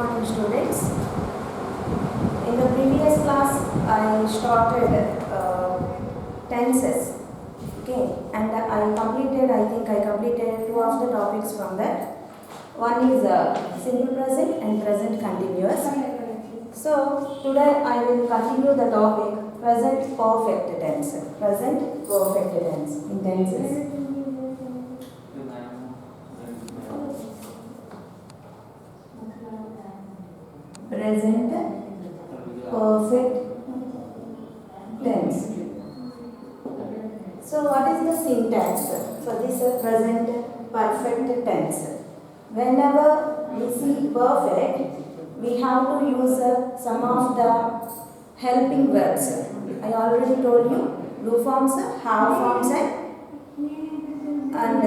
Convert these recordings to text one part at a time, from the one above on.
morning, students. In the previous class, I started tenses. Okay, and I completed two of the topics from that. One is simple present and present continuous. So today I will continue the topic present perfect tense. Present perfect tense in tenses. Present perfect tense. So what is the syntax for this present perfect tense? Whenever we see perfect, we have to use some of the helping verbs. I already told you do forms, have forms and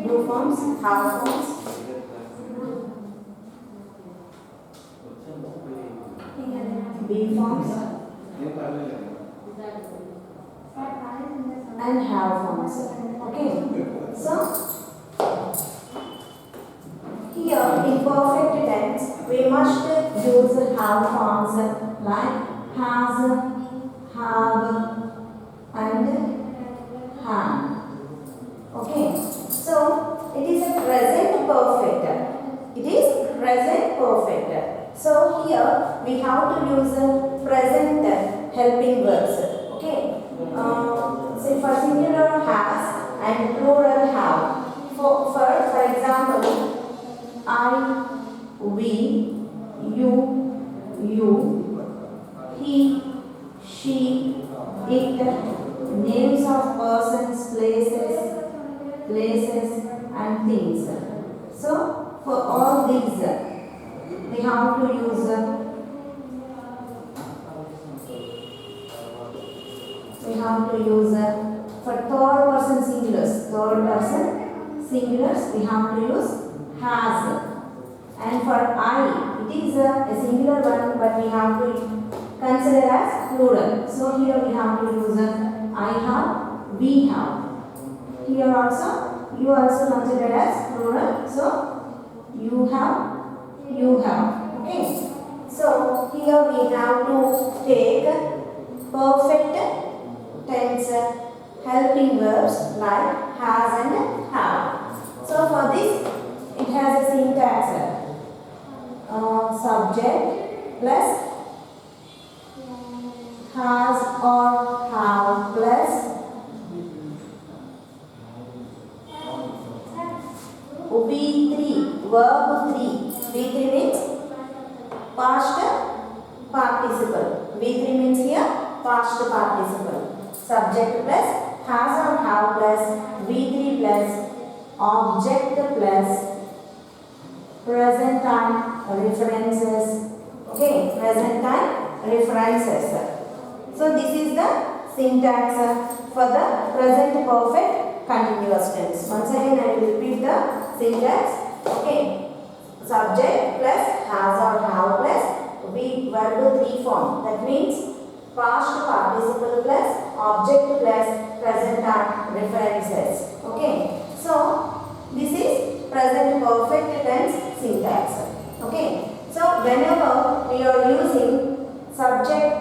do forms, have forms. Be forms and have forms. Okay. So here in perfect tense we must use have forms like has, have and have. Okay. So it is a present perfect. It is present perfect. So here we have to use present helping verbs. Okay. Say for singular has and plural have. For example, I, we, you, he, she, it, names of persons, places and things. So for all these we have to use for third person singulars we have to use has, and for I it is a singular one but we have to consider as plural. So here we have to use I have, we have. Here also you also consider as plural, so you have, you have. Okay. So here we have to take perfect tense helping verbs like has and have. So for this it has a syntax subject plus has or have plus V3, verb 3. V3 means past participle. V3 means here past participle. Subject plus has or have plus V3 plus object plus present time references. Okay, present time references. So this is the syntax for the present perfect continuous tense. Once again I will repeat the syntax. Okay. Subject plus has or have plus verb 3 form. That means past participle plus object plus present time references. Okay. So this is present perfect tense syntax. Okay. So whenever we are using subject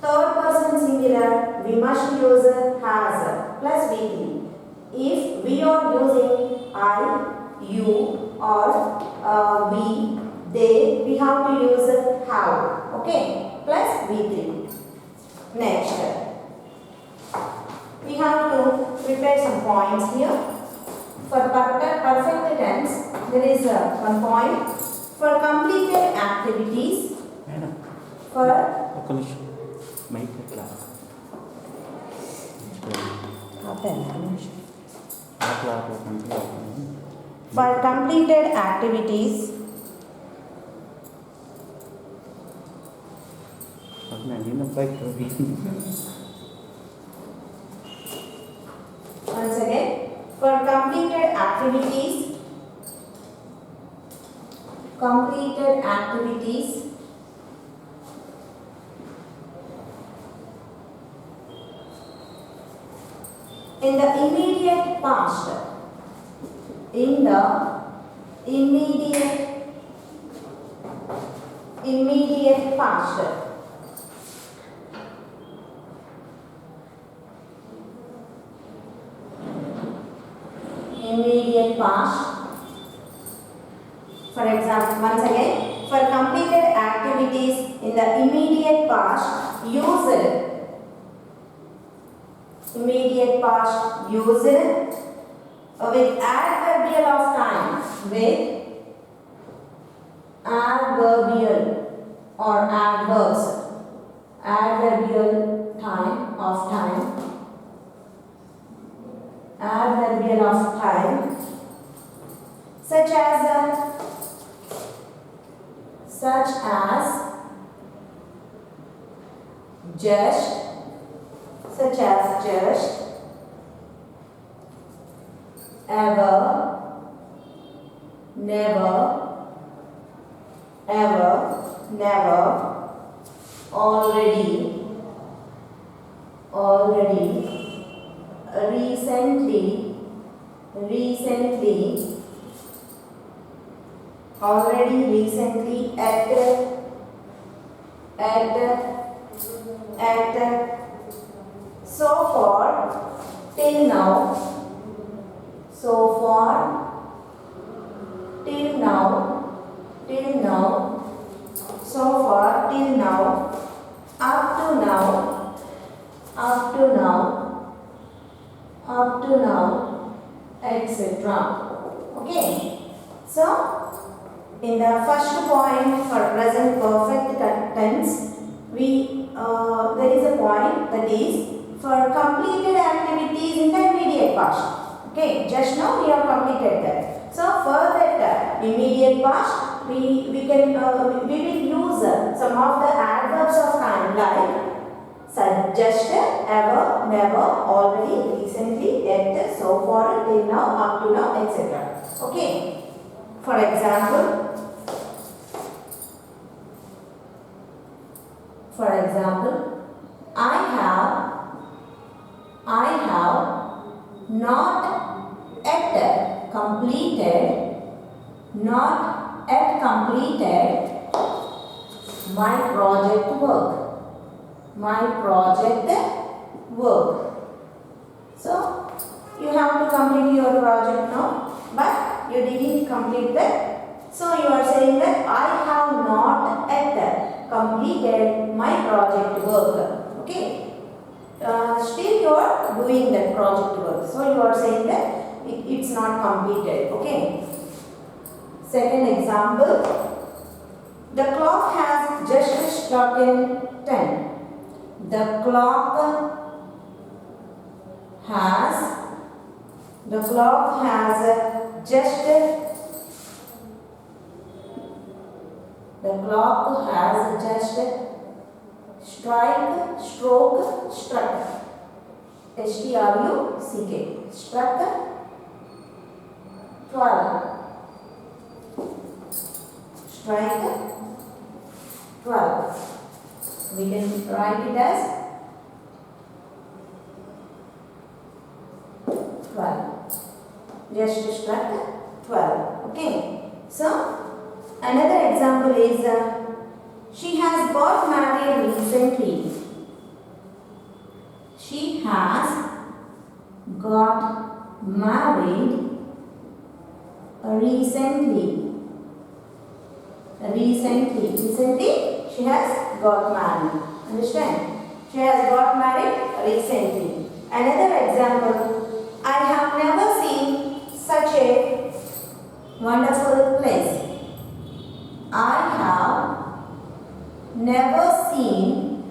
third person singular, we must use has plus V3. If we are using I, you or we, they, we have to use have. Okay, plus V3. Next, we have to prepare some points here. For perfect tense, there is one point. For completed activities, for for completed activities, once again, for completed activities in the immediate past, in the immediate past. Immediate past. For example, once again, for completed activities in the immediate past, use immediate past used with adverbial of time, with adverbial or adverbs, adverbial of time, adverbial of time, such as just, ever, never, ever, never, already, recently, already, recently, at, so far, till now, so far, till now, so far, till now, up to now, etc. Okay. So, in the first point for present perfect tense, there is a point that is for completed activities in the immediate past. Okay, just now we have completed that. So for that immediate past, we will use some of the adverbs of time like just, ever, never, already, recently, yet, so far, till now, up to now, etc. Okay. For example, I have not yet completed my project work. So you have to complete your project now, but you didn't complete that. So you are saying that I have not yet completed my project work. Okay. Still you are doing that project work. So you are saying that it's not completed. Okay. Second example. The clock has just struck 10. The clock has just struck. S-T-R-U-C-K. Struck 12. Strike 12. We can write it as 12. Just struck 12. Okay. So another example is she has got married recently. She has got married recently. Recently, she has got married. Understand? She has got married recently. Another example, I have never seen such a wonderful place. I have never seen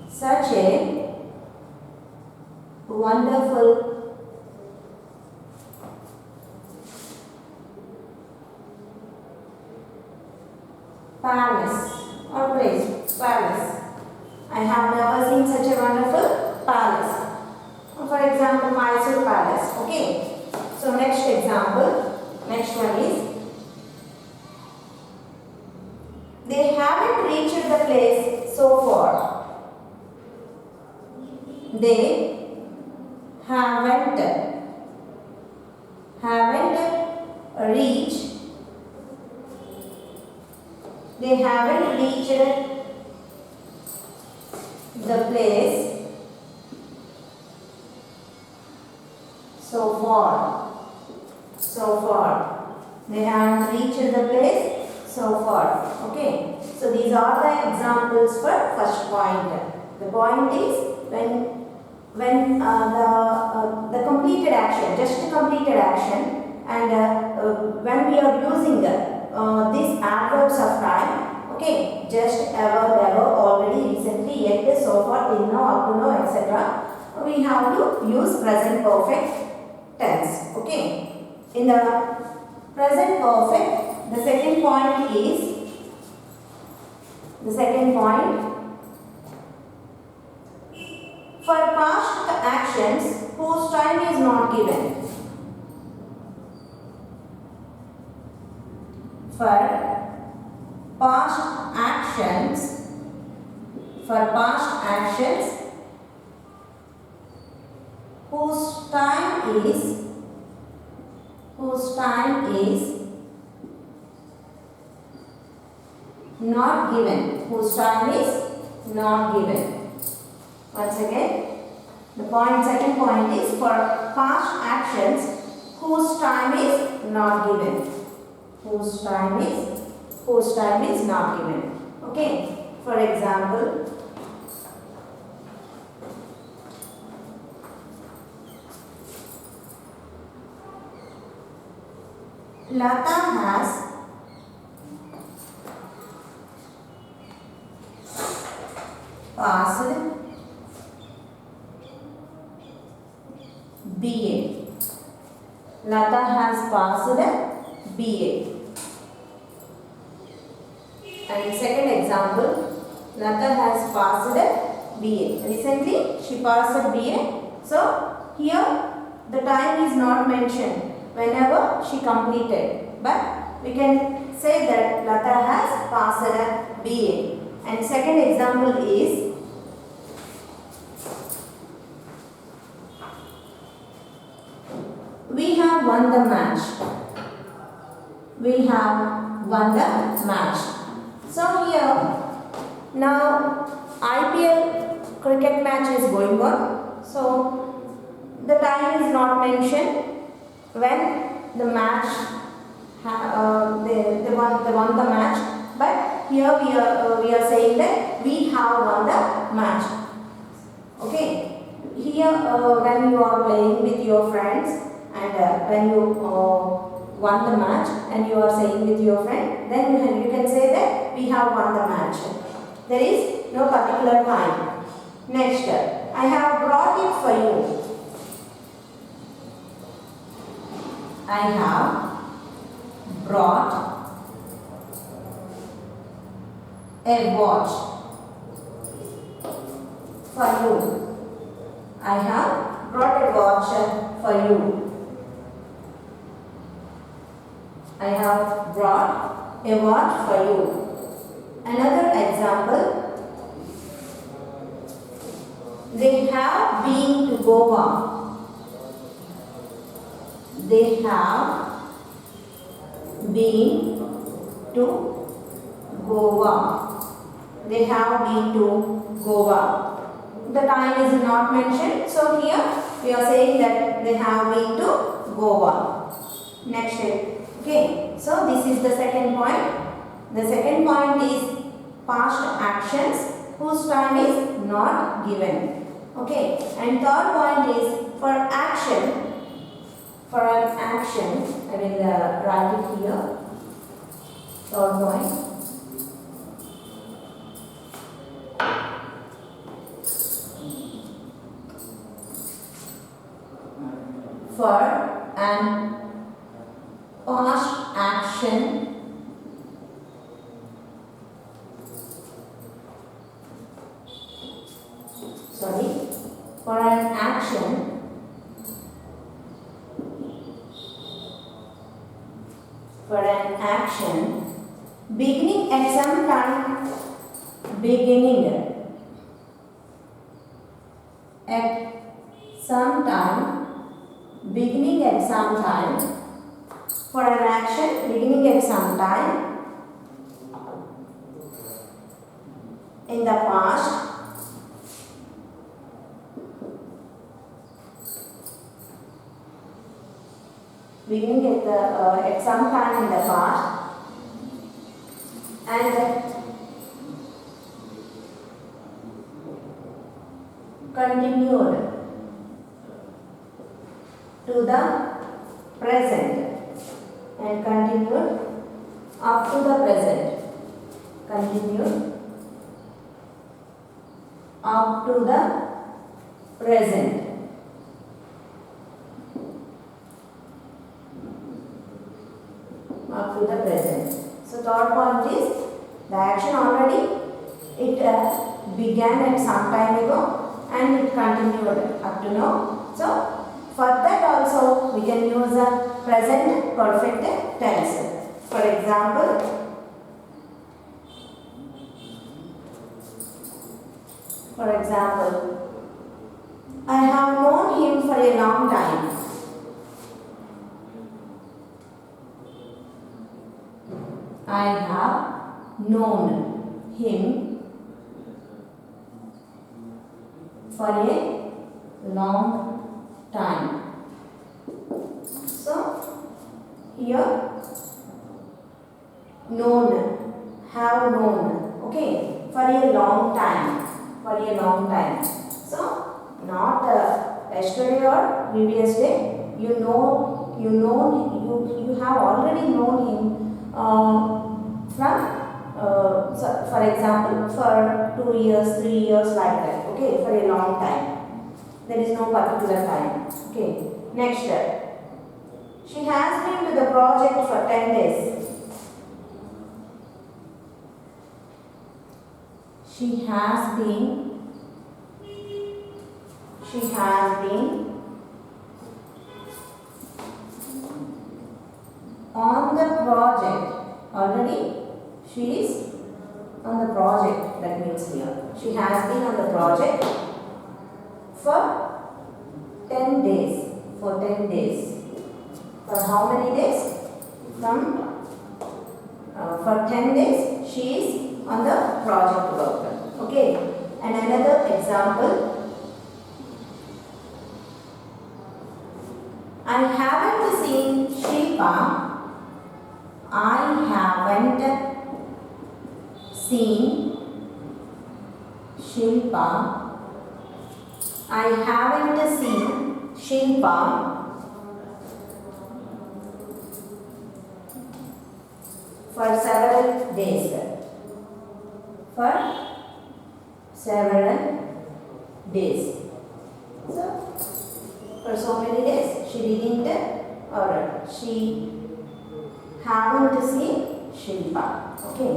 such a wonderful palace or place. Palace. I have never seen such a wonderful palace. For example, Mysore Palace. Okay. So next example. Next one is they haven't reached they haven't reached the place so far. So far. They haven't reached the place so far. Okay. So these are the examples for first point. The point is when the completed action, just completed action, and when we are using these adverbs of time, okay, just, ever, already, recently, yet, so far, till now, up to now, etc. We have to use present perfect tense. Okay. In the present perfect, the second point is for past actions whose time is not given. For past actions whose time is not given. Whose time is not given. Once again, the second point is for past actions whose time is not given. Whose time is not given. Okay. For example, Lata has passed BA. Lata has passed BA. And second example, Lata has passed BA. Recently she passed BA. So here the time is not mentioned whenever she completed. But we can say that Lata has passed BA. And second example is we have won the match. We have won the match. So here now IPL cricket match is going on. So the time is not mentioned when the match they won the match. But here we are saying that we have won the match. Okay. Here when you are playing with your friends and when you won the match and you are saying with your friend, then you can say that we have won the match. There is no particular time. Next, I have brought it for you. I have brought a watch for you. I have brought a watch for you. I have brought a watch for you. Another example, they have been to Goa. They have been to Goa. They have been to Goa. The time is not mentioned, so here we are saying that they have been to Goa. Next step. Okay, so this is the second point. The second point is past actions whose time is not given. Okay, and third point is for action. For an action, I will write it here. Third point. For an past action for an action beginning at some time for an action beginning at some time in the past, beginning at some time in the past, and continued to the present, and continued up to the present, continued up to the present. Up to the present. So third point is the action already it began at some time ago and it continued up to now. So for that also we can use a present perfect tense. For example, I have known him for a long time. I have known him for a long time. So here known, have known, okay, for a long time, for a long time. So not yesterday or previous day. You have already known him from so for example for 2 years, 3 years, like that, okay, for a long time. There is no particular time, okay. Next, she has been to the project for 10 days. She has been on the project. Already she is on the project, that means here. She has been on the project for 10 days. For 10 days. For how many days? For 10 days she is on the project work. Okay. And another example. I haven't seen Shilpa. I haven't seen Shilpa. I haven't seen Shilpa for several days. For several days. So, for so many days she didn't or she haven't seen Shilpa. Okay.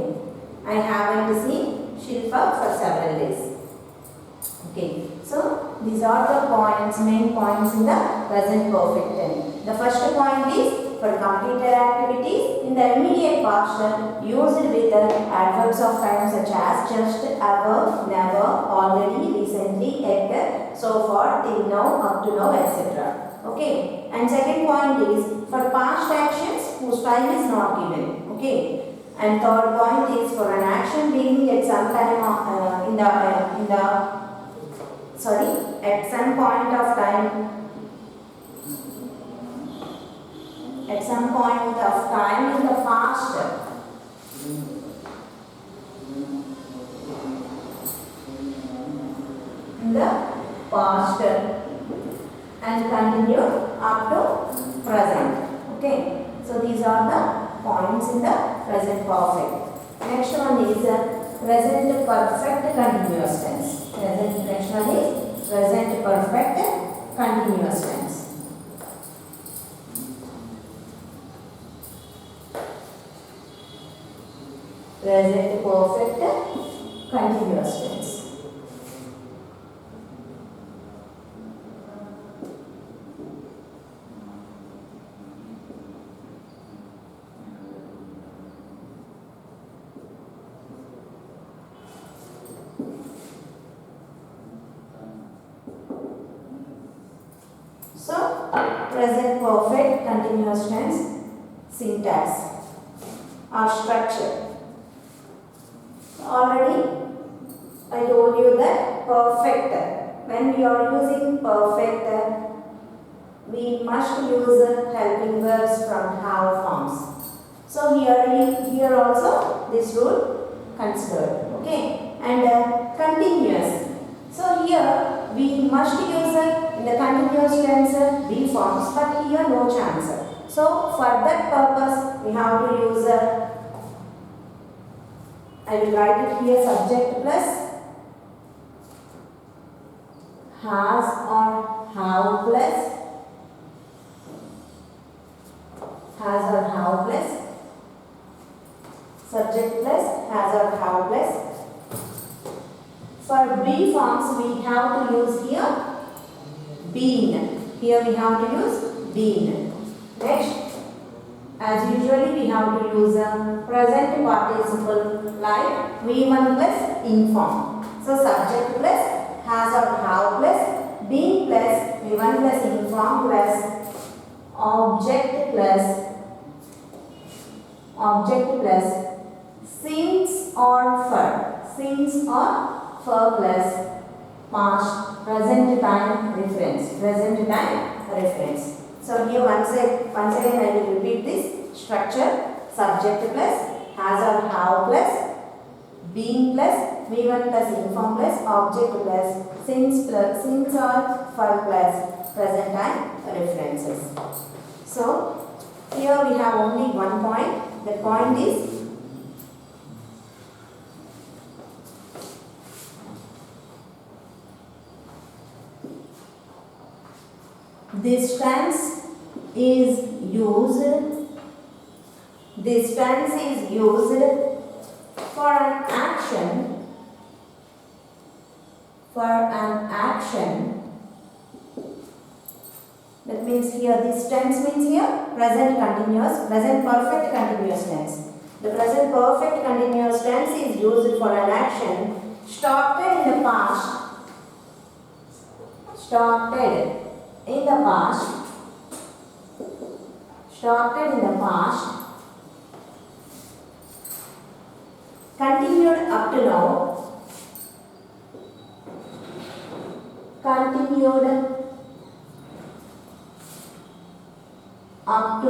I haven't seen Shilpa for several days. Okay. So these are the points, main points in the present perfect tense. The first point is for completed activities in the immediate past used with adverbs of time such as just, ever, never, already, recently, yet, so far, till now, up to now, etc. Okay. And second point is for past actions whose time is not given. Okay. And third point is for an action beginning at some time at some point of time. At some point of time in the past. In the past and continue up to present. Okay. So these are the points in the present perfect. Next one is present perfect continuous tense. Next one is present perfect continuous tense. Present perfect continuous tense. So, present perfect continuous tense syntax or structure. Already I told you that perfect. When we are using perfect, we must use helping verbs from have forms. So here also this rule considered. Okay, and continuous. So here we must use in the continuous tense be forms, but here no chance. So for that purpose we have to use I will write it here subject plus has or have plus has or have plus subject plus has or have plus. For be forms we have to use here been. Here we have to use been. Next, as usually we have to use a present participle like V1 plus inform. So subject plus has or have plus been plus V1 plus inform plus object plus since or for plus past present time reference. So here once again I will repeat this structure: subject plus has or have plus been plus V1 plus inform plus object plus since or for plus present time references. So here we have only one point. The point is this tense is used for an action. That means here this tense means here present perfect continuous tense. The present perfect continuous tense is used for an action started in the past, continued up to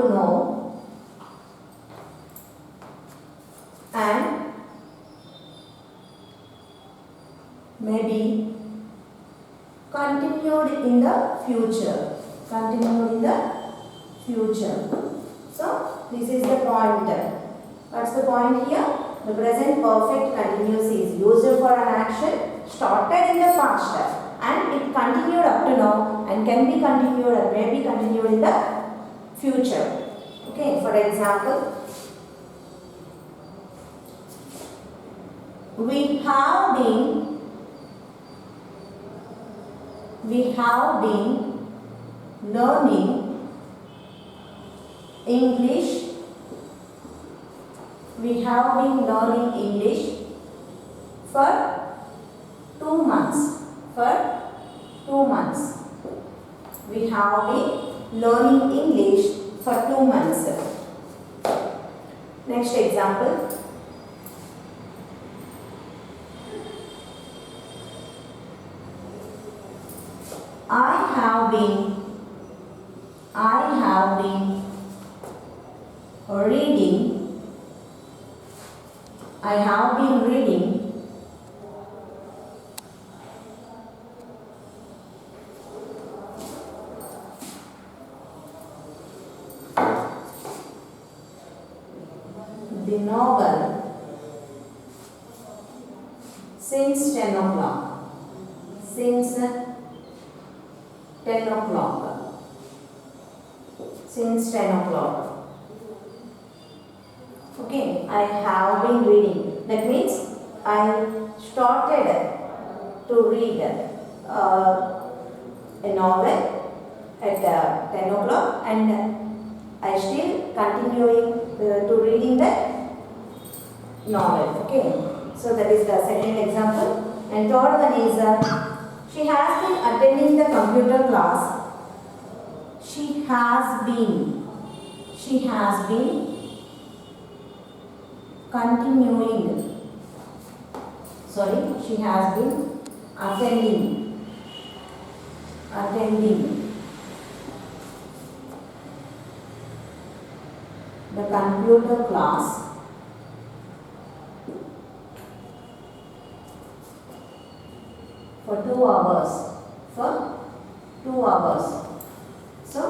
now, and maybe continued in the future. So this is the point. What's the point here? The present perfect continuous is used for an action started in the past and it continued up to now and can be continued or may be continued in the future. Okay, for example, we have been learning English. We have been learning English for 2 months. We have been learning English for 2 months. Next example. I have been reading the novel since 10 o'clock. Since 10 o'clock. Okay, I have been reading. That means I started to read a novel at 10 o'clock and I still continuing to reading that novel. Okay, so that is the second example. And third one is she has been attending the computer class. She has been continuing. She has been attending the computer class for 2 hours. So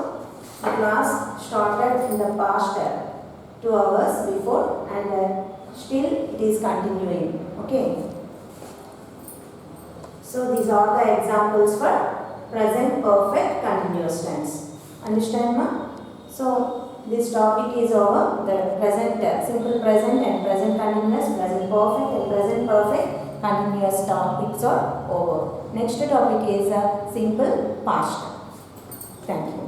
the class started in the past 2 hours before, and still it is continuing. Okay. So these are the examples for present perfect continuous tense. Understand, ma? So this topic is over. The present simple present and present continuous, present perfect and present perfect continuous topics are over. Next topic is simple past. Thank you.